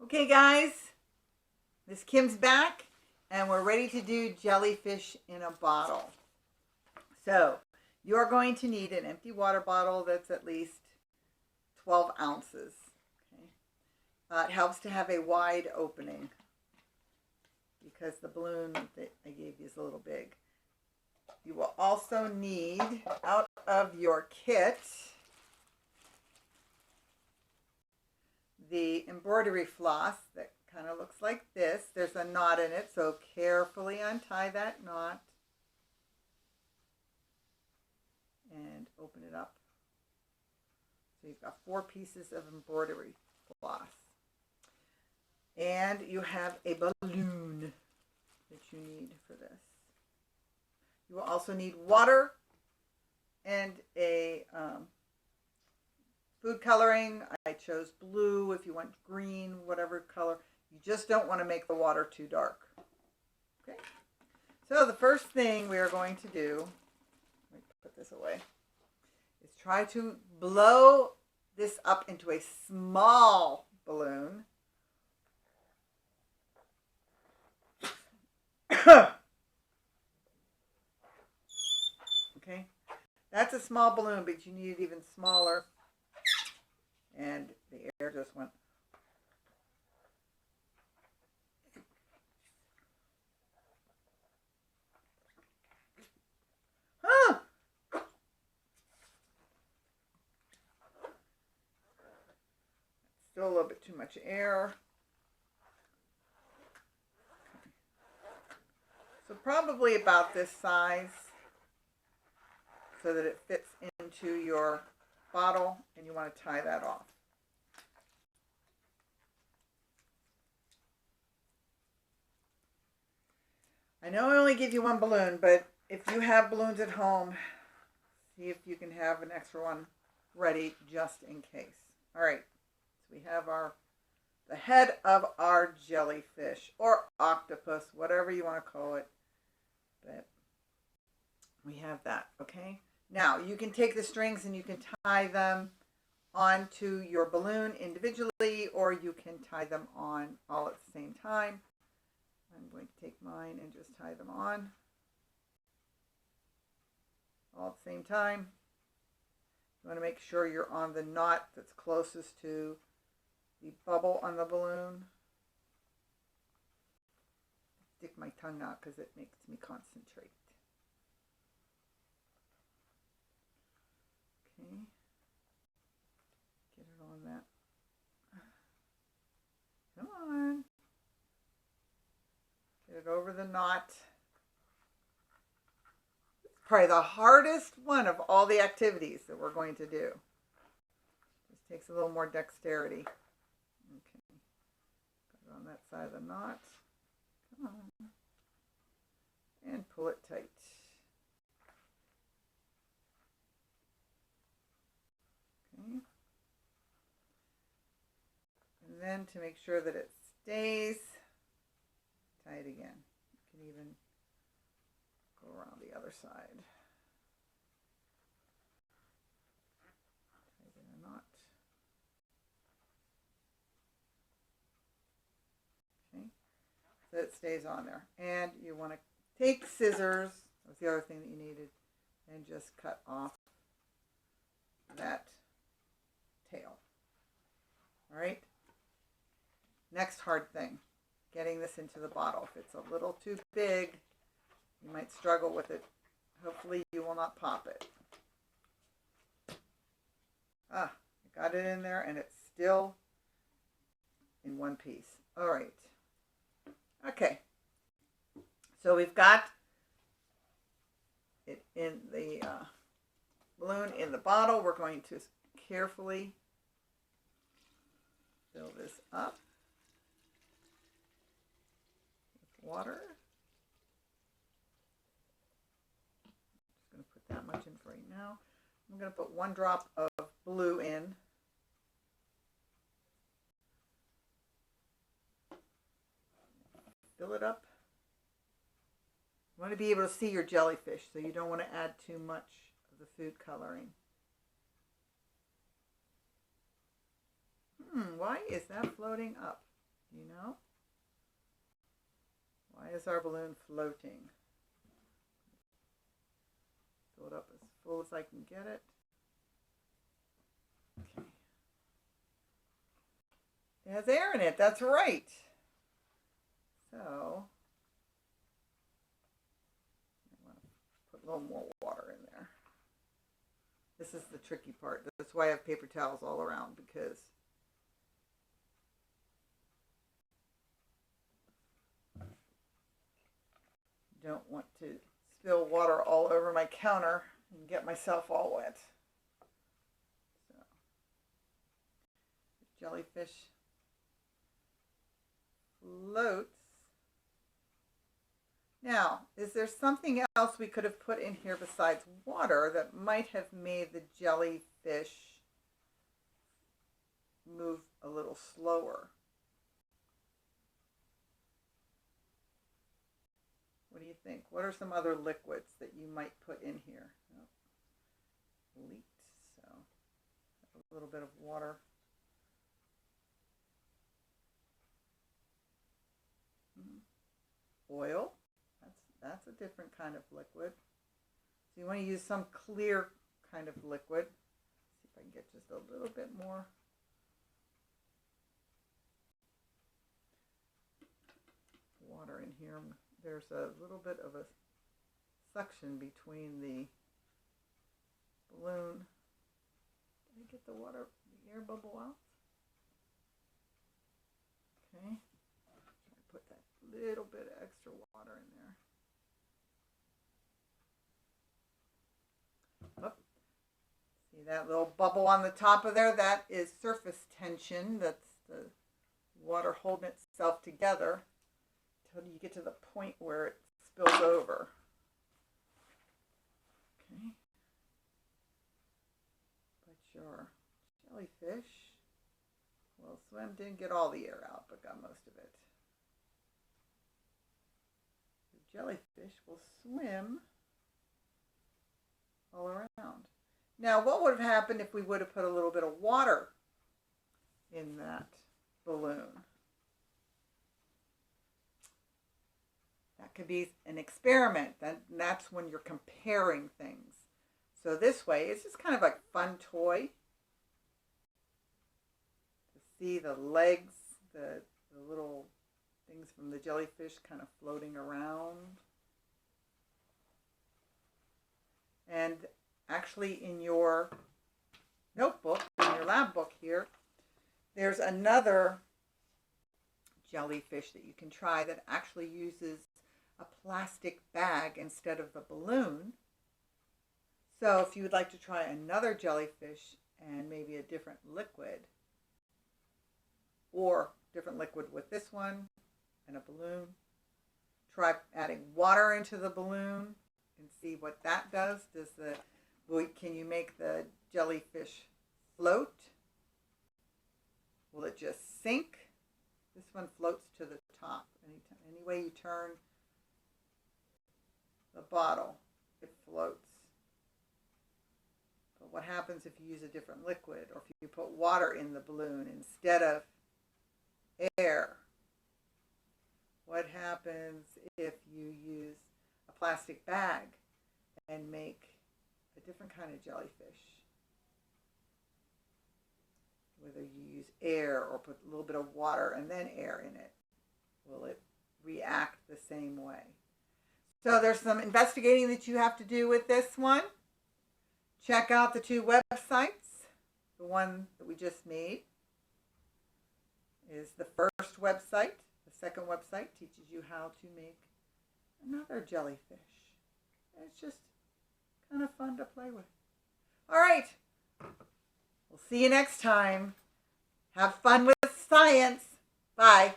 Okay, guys, Miss Kim's back, and we're ready to do jellyfish in a bottle. So you're going to need an empty water bottle that's at least 12 ounces. Okay. It helps to have a wide opening because the balloon that I gave you is a little big. You will also need, out of your kit, the embroidery floss that kind of looks like this. There's a knot in it, so carefully untie that knot and open it up. So you've got 4 pieces of embroidery floss. And you have a balloon that you need for this. You will also need water and a food coloring. I chose blue. If you want green, whatever color. You just don't want to make the water too dark. Okay. So the first thing we are going to do, let me put this away, is try to blow this up into a small balloon. Okay. That's a small balloon, but you need it even smaller. And the air just went. Huh! Still a little bit too much air. So probably about this size so that it fits into your bottle, and you want to tie that off. I know I only give you 1 balloon, but if you have balloons at home, see if you can have an extra one ready just in case. All right, so we have the head of our jellyfish or octopus, whatever you want to call it, but we have that. Okay. Now, you can take the strings and you can tie them onto your balloon individually, or you can tie them on all at the same time. I'm going to take mine and just tie them on all at the same time. You want to make sure you're on the knot that's closest to the bubble on the balloon. Stick my tongue out because it makes me concentrate. Okay, get it on that. Come on. Get it over the knot. It's probably the hardest one of all the activities that we're going to do. Just takes a little more dexterity. Okay, put it on that side of the knot. Come on. And pull it tight. Okay. And then to make sure that it stays, tie it again. You can even go around the other side. Tie it in a knot. Okay, so it stays on there. And you want to take scissors, that's the other thing that you needed, and just cut off that tail. All right. Next hard thing, getting this into the bottle. If it's a little too big, you might struggle with it. Hopefully you will not pop it. I got it in there and it's still in one piece. All right. Okay. So we've got it in the balloon in the bottle. We're going to carefully fill this up with water. I'm just going to put that much in for right now. I'm going to put 1 drop of blue in. Fill it up. You want to be able to see your jellyfish, so you don't want to add too much of the food coloring. Why is that floating up? Do you know? Why is our balloon floating? Fill it up as full as I can get it. Okay. It has air in it, that's right. So, I want to put a little more water in there. This is the tricky part. That's why I have paper towels all around, because I don't want to spill water all over my counter and get myself all wet. So, jellyfish floats. Now, is there something else we could have put in here besides water that might have made the jellyfish move a little slower? What do you think? What are some other liquids that you might put in here? Oh, leaked, so a little bit of water. Oil. That's a different kind of liquid. So you want to use some clear kind of liquid. See if I can get just a little bit more. Water in here. There's a little bit of a suction between the balloon. Did I get the water, the air bubble out? Okay. Put that little bit of extra water in there. Oop. See that little bubble on the top of there? That is surface tension. That's the water holding itself together until you get to the point where it spills over. Okay. But your jellyfish will swim. Didn't get all the air out, but got most of it. The jellyfish will swim all around. Now, what would have happened if we would have put a little bit of water in that balloon? That could be an experiment. That's when you're comparing things. So this way, it's just kind of like a fun toy to see the legs, the little things from the jellyfish kind of floating around. And actually in your notebook, in your lab book here, there's another jellyfish that you can try that actually uses a plastic bag instead of the balloon. So if you would like to try another jellyfish and maybe a different liquid, or different liquid with this one and a balloon, try adding water into the balloon and see what that does. Can you make the jellyfish float? Will it just sink? This one floats to the top. Any way you turn the bottle, it floats. But what happens if you use a different liquid, or if you put water in the balloon instead of air? What happens if you use a plastic bag and make a different kind of jellyfish? Whether you use air or put a little bit of water and then air in it, will it react the same way? So there's some investigating that you have to do with this one. Check out the two websites. The one that we just made is the first website. The second website teaches you how to make another jellyfish. It's just kind of fun to play with. All right. We'll see you next time. Have fun with science. Bye.